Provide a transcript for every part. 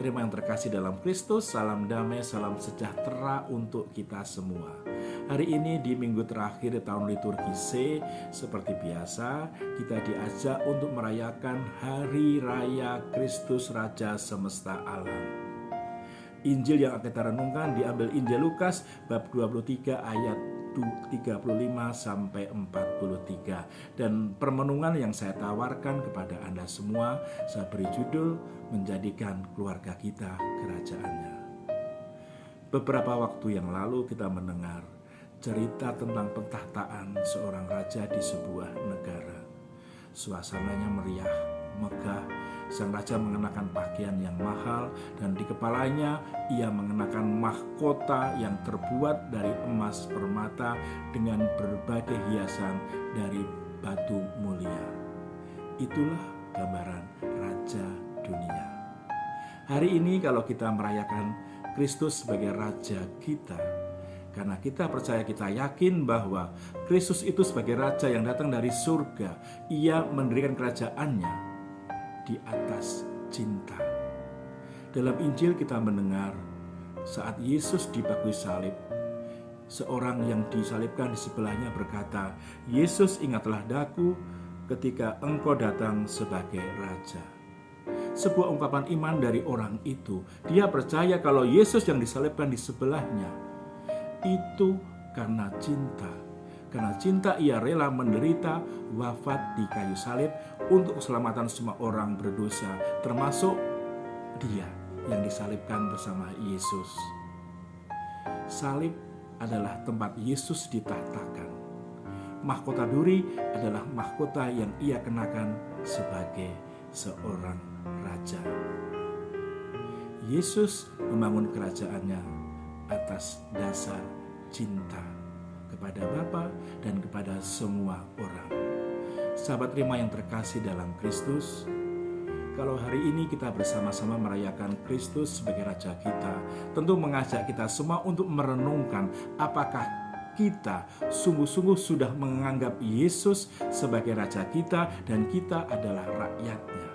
terima yang terkasih dalam Kristus, salam damai, salam sejahtera untuk kita semua. Hari ini di minggu terakhir tahun liturgi C, seperti biasa, kita diajak untuk merayakan Hari Raya Kristus Raja Semesta Alam. Injil yang akan kita renungkan diambil Injil Lukas bab 23 ayat 35 sampai 43. Dan permenungan yang saya tawarkan kepada Anda semua, saya beri judul Menjadikan Keluarga Kita Kerajaannya. Beberapa waktu yang lalu kita mendengar cerita tentang pentahtaan seorang raja di sebuah negara. Suasananya meriah, megah. Sang raja mengenakan pakaian yang mahal dan di kepalanya ia mengenakan mahkota yang terbuat dari emas permata dengan berbagai hiasan dari batu mulia. Itulah gambaran raja dunia. Hari ini kalau kita merayakan Kristus sebagai raja kita, karena kita percaya, kita yakin bahwa Kristus itu sebagai raja yang datang dari surga, ia mendirikan kerajaannya di atas cinta. Dalam Injil kita mendengar saat Yesus dipakui salib, seorang yang disalibkan di sebelahnya berkata, "Yesus, ingatlah daku ketika engkau datang sebagai raja." Sebuah ungkapan iman dari orang itu. Dia percaya kalau Yesus yang disalibkan di sebelahnya itu karena cinta. Karena cinta ia rela menderita, wafat di kayu salib untuk keselamatan semua orang berdosa, termasuk dia yang disalibkan bersama Yesus. Salib adalah tempat Yesus ditahtakan. Mahkota duri adalah mahkota yang ia kenakan sebagai seorang raja. Yesus membangun kerajaannya atas dasar cinta kepada Bapa dan kepada semua orang. Sahabat terima yang terkasih dalam Kristus, kalau hari ini kita bersama-sama merayakan Kristus sebagai Raja kita, tentu mengajak kita semua untuk merenungkan apakah kita sungguh-sungguh sudah menganggap Yesus sebagai Raja kita dan kita adalah rakyatnya.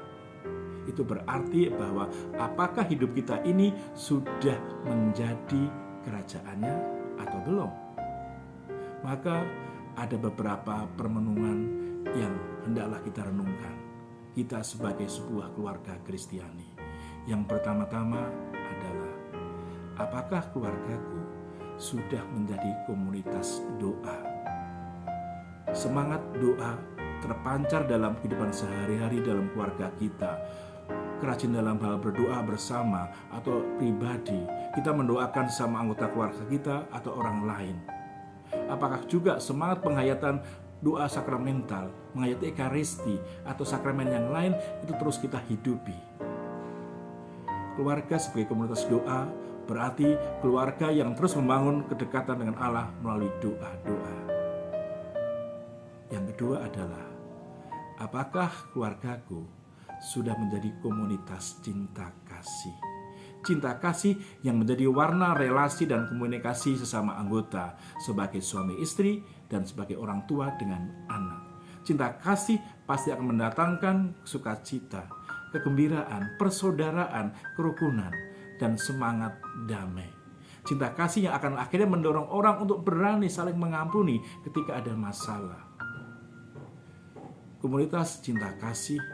Itu berarti bahwa apakah hidup kita ini sudah menjadi kerajaannya atau belum? Maka ada beberapa permenungan yang hendaklah kita renungkan. Kita sebagai sebuah keluarga Kristiani. Yang pertama-tama adalah, apakah keluargaku sudah menjadi komunitas doa? Semangat doa terpancar dalam kehidupan sehari-hari dalam keluarga kita. Rajin dalam hal berdoa bersama atau pribadi. Kita mendoakan sama anggota keluarga kita atau orang lain. Apakah juga semangat penghayatan doa sakramental, menghayati Ekaristi atau sakramen yang lain itu terus kita hidupi? Keluarga sebagai komunitas doa berarti keluarga yang terus membangun kedekatan dengan Allah melalui doa-doa. Yang kedua adalah, apakah keluargaku sudah menjadi komunitas cinta kasih? Cinta kasih yang menjadi warna relasi dan komunikasi sesama anggota sebagai suami istri dan sebagai orang tua dengan anak. Cinta kasih pasti akan mendatangkan sukacita, kegembiraan, persaudaraan, kerukunan, dan semangat damai. Cinta kasih yang akan akhirnya mendorong orang untuk berani saling mengampuni ketika ada masalah. Komunitas cinta kasih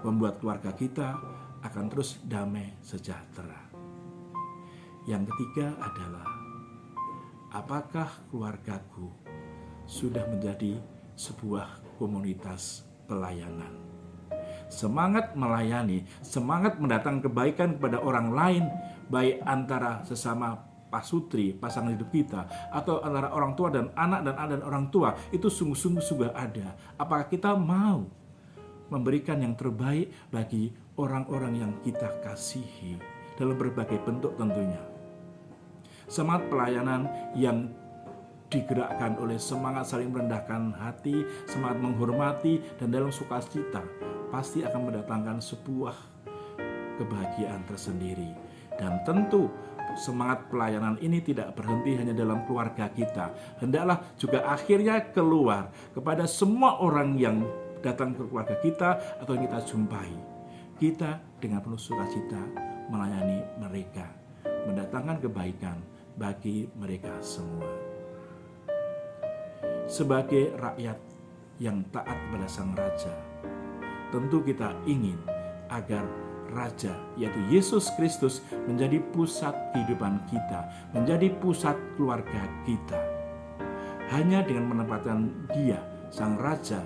membuat keluarga kita akan terus damai sejahtera. Yang ketiga adalah, apakah keluargaku sudah menjadi sebuah komunitas pelayanan? Semangat melayani, semangat mendatangkan kebaikan kepada orang lain, baik antara sesama pasutri, pasangan hidup kita, atau antara orang tua dan anak dan orang tua, itu sungguh-sungguh sudah ada. Apakah kita mau memberikan yang terbaik bagi orang-orang yang kita kasihi dalam berbagai bentuk tentunya. Semangat pelayanan yang digerakkan oleh semangat saling merendahkan hati, semangat menghormati, dan dalam sukacita pasti akan mendatangkan sebuah kebahagiaan tersendiri. Dan tentu semangat pelayanan ini tidak berhenti hanya dalam keluarga kita. Hendaklah juga akhirnya keluar kepada semua orang yang datang ke keluarga kita atau yang kita jumpai. Kita dengan penuh sukacita melayani mereka, mendatangkan kebaikan bagi mereka semua. Sebagai rakyat yang taat pada Sang Raja, tentu kita ingin agar Raja, yaitu Yesus Kristus, menjadi pusat kehidupan kita, menjadi pusat keluarga kita. Hanya dengan menempatkan Dia, Sang Raja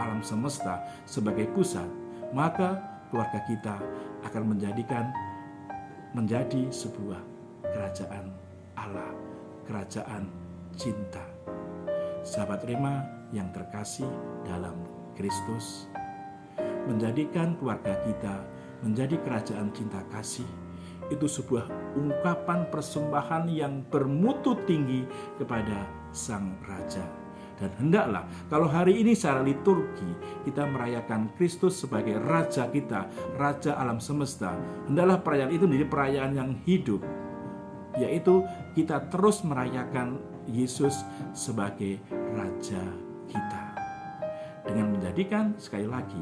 alam semesta, sebagai pusat, maka keluarga kita akan menjadi sebuah kerajaan Allah, kerajaan cinta. Sahabat Rema yang terkasih dalam Kristus, menjadikan keluarga kita menjadi kerajaan cinta kasih, itu sebuah ungkapan persembahan yang bermutu tinggi kepada Sang Raja. Dan hendaklah kalau hari ini secara liturgi kita merayakan Kristus sebagai Raja kita, Raja alam semesta, hendaklah perayaan itu menjadi perayaan yang hidup, yaitu kita terus merayakan Yesus sebagai Raja kita, dengan menjadikan sekali lagi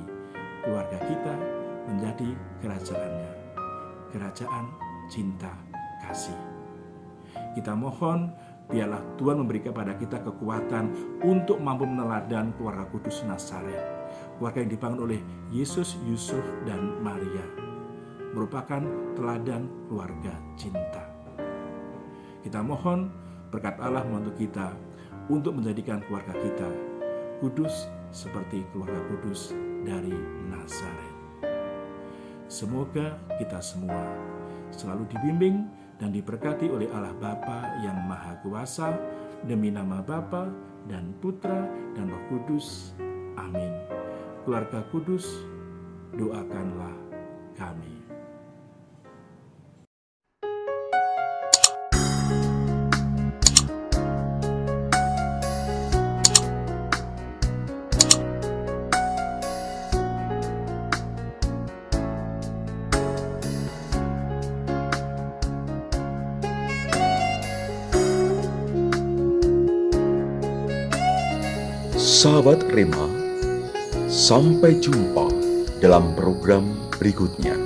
keluarga kita menjadi kerajaannya, kerajaan cinta kasih. Kita mohon biarlah Tuhan memberi kepada kita kekuatan untuk mampu meneladan keluarga kudus Nazaret, keluarga yang dibangun oleh Yesus, Yusuf, dan Maria, merupakan teladan keluarga cinta. Kita mohon berkat Allah membantu kita untuk menjadikan keluarga kita kudus seperti keluarga kudus dari Nazaret. Semoga kita semua selalu dibimbing dan diberkati oleh Allah Bapa yang Maha Kuasa, demi nama Bapa dan Putra dan Roh Kudus. Amin. Keluarga kudus, doakanlah kami. Sahabat Rema, sampai jumpa dalam program berikutnya.